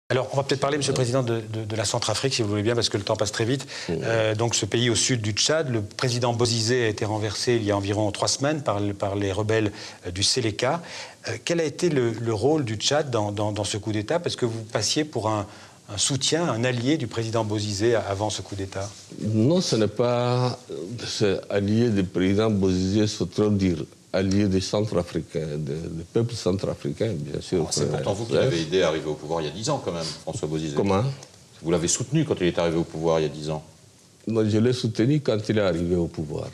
Alors, on va peut-être parler, Monsieur le Président, de la Centrafrique, si vous voulez bien, parce que le temps passe très vite. Donc, ce pays au sud du Tchad, le président Bozizé a été renversé il y a environ 3 semaines par les rebelles du Séléka. Quel a été le rôle du Tchad dans ce coup d'État? Parce que vous passiez pour un soutien, un allié du président Bozizé avant ce coup d'État. Non, ce n'est pas allié du président Bozizé, c'est trop dire. Allié des Centrafricains, des peuples centrafricains, bien sûr. C'est pourtant vous qui l'avez aidé à arriver au pouvoir il y a 10 ans, quand même, François Bozizé. Comment? Vous l'avez soutenu quand il est arrivé au pouvoir il y a 10 ans. Non, je l'ai soutenu quand il est arrivé au pouvoir.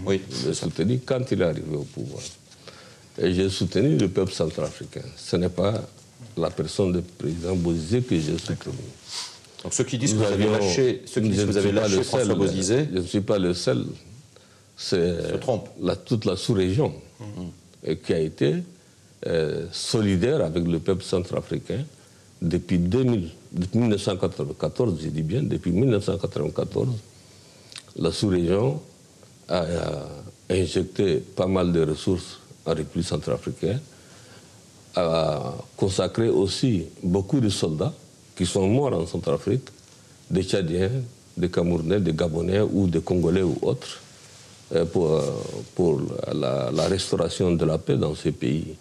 Oui. Je l'ai soutenu quand il est arrivé au pouvoir. Et j'ai soutenu le peuple centrafricain. Ce n'est pas la personne du président Bozizé que j'ai soutenu. Donc ceux qui disent que vous avez lâché, François Bozizé... Je ne suis pas le seul. C'est toute la sous-région qui a été solidaire avec le peuple centrafricain depuis 1994, je dis bien, depuis 1994. La sous-région a injecté pas mal de ressources en République centrafricaine, a consacré aussi beaucoup de soldats qui sont morts en Centrafrique, des Tchadiens, des Camerounais, des Gabonais ou des Congolais ou autres, pour la restauration de la paix dans ces pays.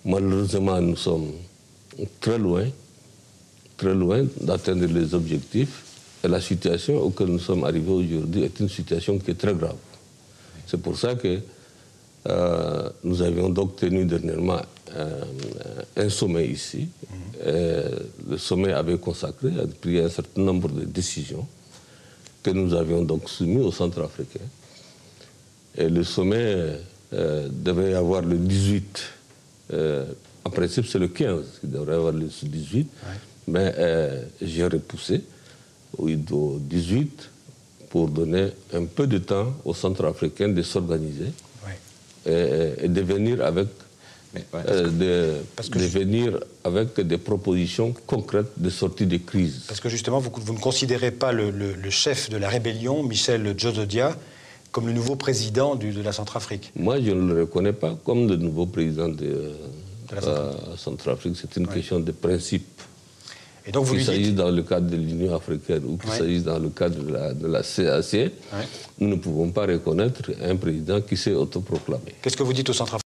Malheureusement, nous sommes très loin d'atteindre les objectifs. Et la situation auquel nous sommes arrivés aujourd'hui est une situation qui est très grave. C'est pour ça que nous avions donc tenu dernièrement un sommet ici. Le sommet avait consacré, a pris un certain nombre de décisions que nous avions donc soumises aux Centrafricains. Et le sommet devait avoir le 18. En principe, c'est le 15 qui devrait avoir le 18. Ouais. Mais j'ai repoussé au 18 pour donner un peu de temps aux Centrafricains de s'organiser et de venir avec, des propositions concrètes de sortie de crise. Parce que justement, vous ne considérez pas le chef de la rébellion, Michel Djozodia, comme le nouveau président de la Centrafrique? Moi, je ne le reconnais pas comme le nouveau président de la Centrafrique. C'est une question de principe. Et donc, qu'il s'agisse dans le cadre de l'Union africaine ou qu'il s'agisse dans le cadre de la CAC, nous ne pouvons pas reconnaître un président qui s'est autoproclamé. Qu'est-ce que vous dites aux Centrafricains?